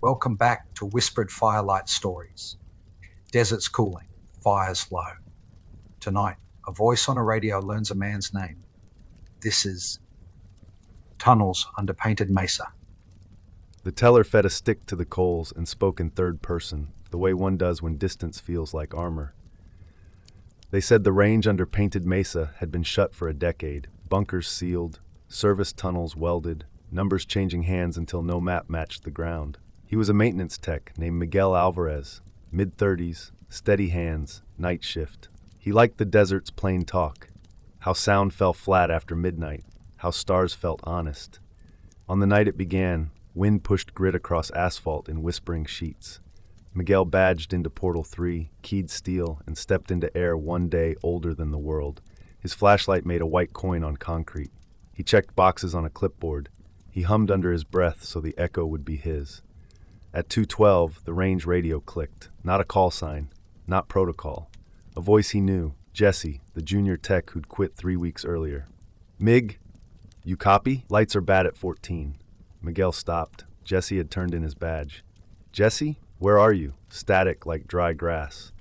Welcome back to Whispered Firelight Stories. Desert's cooling, fire's low. Tonight, a voice on a radio learns a man's name. This is Tunnels Under Painted Mesa. The teller fed a stick to the coals and spoke in third person, the way one does when distance feels like armor. They said the range under Painted Mesa had been shut for a decade, bunkers sealed, service tunnels welded, numbers changing hands until no map matched the ground. He was a maintenance tech named Miguel Alvarez, mid-30s, steady hands, night shift. He liked the desert's plain talk, how sound fell flat after midnight, how stars felt honest. On the night it began, wind pushed grit across asphalt in whispering sheets. Miguel badged into Portal 3, keyed steel, and stepped into air one day older than the world. His flashlight made a white coin on concrete. He checked boxes on a clipboard. He hummed under his breath so the echo would be his. At 2:12, the range radio clicked. Not a call sign, not protocol. A voice he knew, Jesse, the junior tech who'd quit 3 weeks earlier. Mig, you copy? Lights are bad at 14. Miguel stopped. Jesse had turned in his badge. Jesse, where are you? Static like dry grass.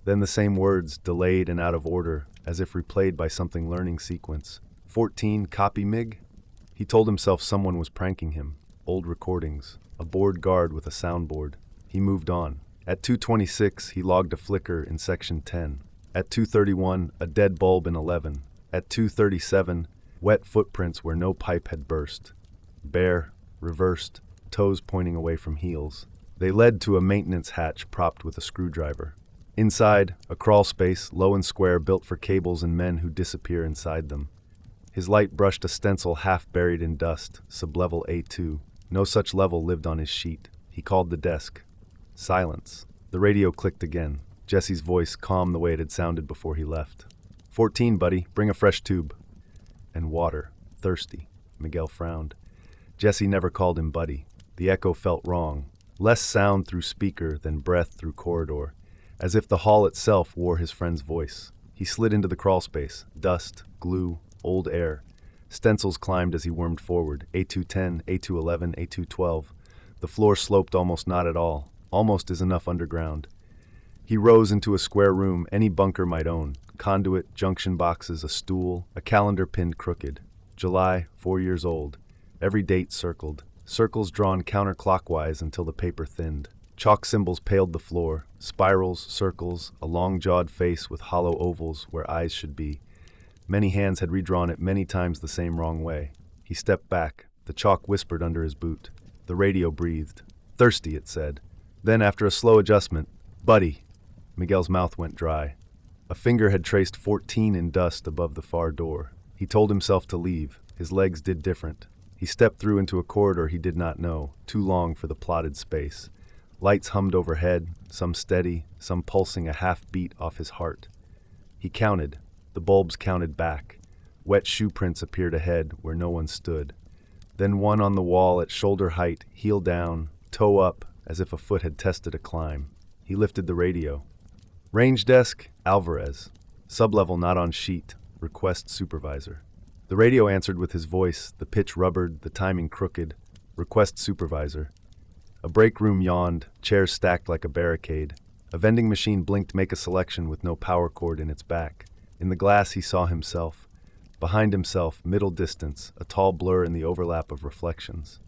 Then the same words, delayed and out of order, as if replayed by something learning sequence. 14, copy Mig? He told himself someone was pranking him. Old recordings. A bored guard with a soundboard. He moved on. At 2:26, he logged a flicker in section 10. At 2:31, a dead bulb in 11. At 2:37, wet footprints where no pipe had burst. Bare, reversed, toes pointing away from heels. They led to a maintenance hatch propped with a screwdriver. Inside, a crawl space, low and square, built for cables and men who disappear inside them. His light brushed a stencil half buried in dust, sublevel A2. No such level lived on his sheet. He called the desk. Silence. The radio clicked again. Jesse's voice calm the way it had sounded before he left. 14, buddy. Bring a fresh tube. And water. Thirsty. Miguel frowned. Jesse never called him buddy. The echo felt wrong. Less sound through speaker than breath through corridor. As if the hall itself wore his friend's voice. He slid into the crawl space. Dust, glue, old air. Stencils climbed as he wormed forward. A210, A211, A212. The floor sloped almost not at all. Almost is enough underground. He rose into a square room any bunker might own. Conduit, junction boxes, a stool, a calendar pinned crooked. July, 4 years old. Every date circled. Circles drawn counterclockwise until the paper thinned. Chalk symbols paled the floor. Spirals, circles, a long-jawed face with hollow ovals where eyes should be. Many hands had redrawn it many times the same wrong way. He stepped back. The chalk whispered under his boot. The radio breathed. Thirsty, it said. Then, after a slow adjustment, buddy. Miguel's mouth went dry. A finger had traced 14 in dust above the far door. He told himself to leave. His legs did different. He stepped through into a corridor he did not know, too long for the plotted space. Lights hummed overhead, some steady, some pulsing a half beat off his heart. He counted. The bulbs counted back. Wet shoe prints appeared ahead where no one stood. Then one on the wall at shoulder height, heel down, toe up, as if a foot had tested a climb. He lifted the radio. Range desk, Alvarez. Sublevel not on sheet. Request supervisor. The radio answered with his voice, the pitch rubbered, the timing crooked. Request supervisor. A break room yawned, chairs stacked like a barricade. A vending machine blinked make a selection with no power cord in its back. In the glass he saw himself. Behind himself, middle distance, a tall blur in the overlap of reflections.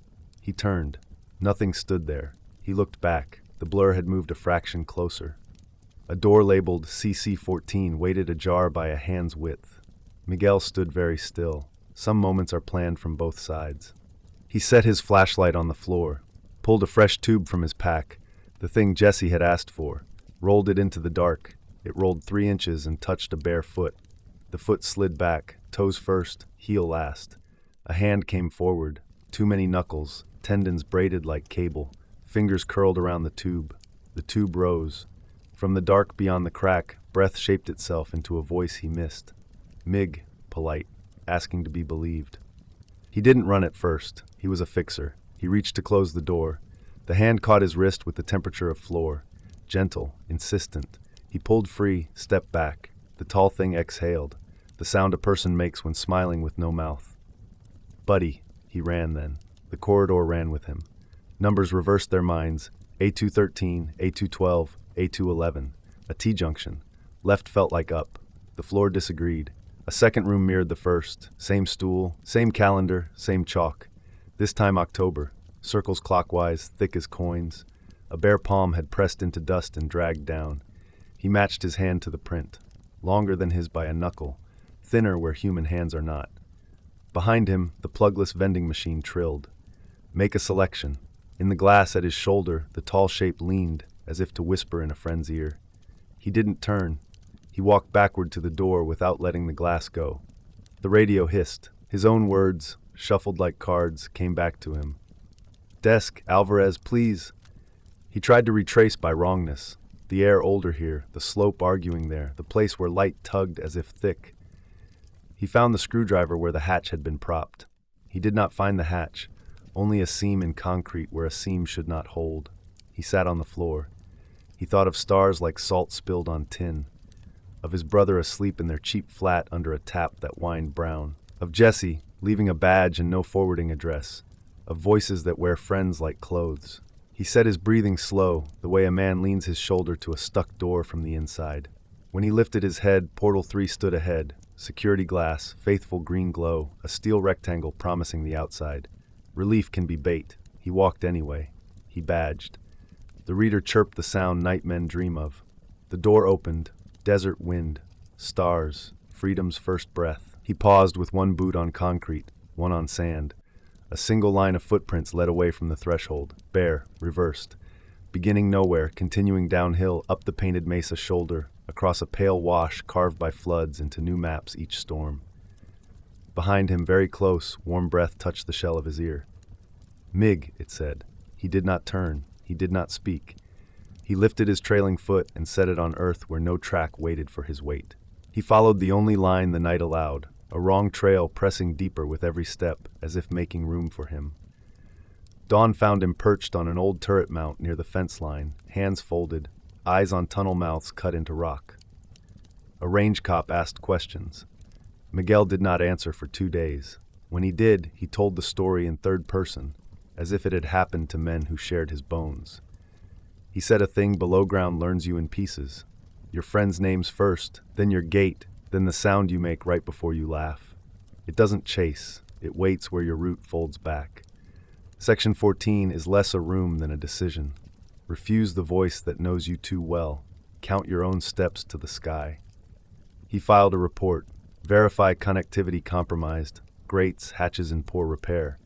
He turned. Nothing stood there. He looked back. The blur had moved a fraction closer. A door labeled CC-14 waited ajar by a hand's width. Miguel stood very still. Some moments are planned from both sides. He set his flashlight on the floor, pulled a fresh tube from his pack, the thing Jesse had asked for, rolled it into the dark. It rolled 3 inches and touched a bare foot. The foot slid back, toes first, heel last. A hand came forward, too many knuckles, tendons braided like cable, fingers curled around the tube. The tube rose. From the dark beyond the crack, breath shaped itself into a voice he missed. Mig, polite, asking to be believed. He didn't run at first. He was a fixer. He reached to close the door. The hand caught his wrist with the temperature of floor. Gentle, insistent. He pulled free, stepped back. The tall thing exhaled, the sound a person makes when smiling with no mouth. Buddy, he ran then. The corridor ran with him. Numbers reversed their minds. A213, A212, A211. A T-junction. Left felt like up. The floor disagreed. A second room mirrored the first. Same stool, same calendar, same chalk. This time October. Circles clockwise, thick as coins. A bare palm had pressed into dust and dragged down. He matched his hand to the print. Longer than his by a knuckle. Thinner where human hands are not. Behind him, the plugless vending machine trilled. Make a selection. In the glass at his shoulder, the tall shape leaned, as if to whisper in a friend's ear. He didn't turn. He walked backward to the door without letting the glass go. The radio hissed. His own words, shuffled like cards, came back to him. Desk, Alvarez, please. He tried to retrace by wrongness. The air older here, the slope arguing there, the place where light tugged as if thick. He found the screwdriver where the hatch had been propped. He did not find the hatch, only a seam in concrete where a seam should not hold. He sat on the floor. He thought of stars like salt spilled on tin, of his brother asleep in their cheap flat under a tap that whined brown, of Jesse leaving a badge and no forwarding address, of voices that wear friends like clothes. He set his breathing slow, the way a man leans his shoulder to a stuck door from the inside. When he lifted his head, Portal 3 stood ahead, security glass, faithful green glow, a steel rectangle promising the outside. Relief can be bait. He walked anyway. He badged. The reader chirped the sound night men dream of. The door opened. Desert wind. Stars. Freedom's first breath. He paused with one boot on concrete, one on sand. A single line of footprints led away from the threshold, bare, reversed. Beginning nowhere, continuing downhill, up the painted mesa shoulder, across a pale wash carved by floods into new maps each storm. Behind him, very close, warm breath touched the shell of his ear. Mig, it said. He did not turn. He did not speak. He lifted his trailing foot and set it on earth where no track waited for his weight. He followed the only line the night allowed, a wrong trail pressing deeper with every step, as if making room for him. Dawn found him perched on an old turret mount near the fence line, hands folded, eyes on tunnel mouths cut into rock. A range cop asked questions. Miguel did not answer for 2 days. When he did, he told the story in third person, as if it had happened to men who shared his bones. He said a thing below ground learns you in pieces. Your friends' names first, then your gait, then the sound you make right before you laugh. It doesn't chase, it waits where your root folds back. Section 14 is less a room than a decision. Refuse the voice that knows you too well. Count your own steps to the sky. He filed a report. Verify connectivity compromised. Grates, hatches in poor repair.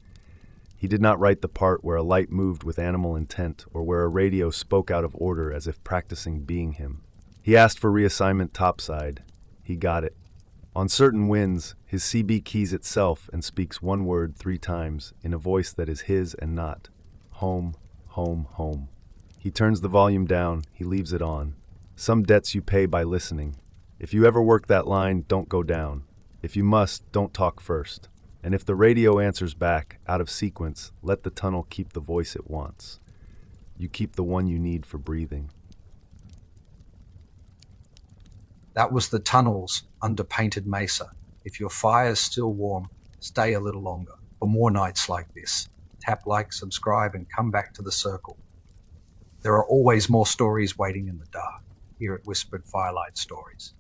He did not write the part where a light moved with animal intent or where a radio spoke out of order as if practicing being him. He asked for reassignment topside. He got it. On certain winds, his CB keys itself and speaks one word 3 times in a voice that is his and not. Home, home, home. He turns the volume down. He leaves it on. Some debts you pay by listening. If you ever work that line, don't go down. If you must, don't talk first. And if the radio answers back, out of sequence, let the tunnel keep the voice it wants. You keep the one you need for breathing. That was the Tunnels Under Painted Mesa. If your fire's still warm, stay a little longer for more nights like this. Tap like, subscribe, and come back to the circle. There are always more stories waiting in the dark here at Whispered Firelight Stories.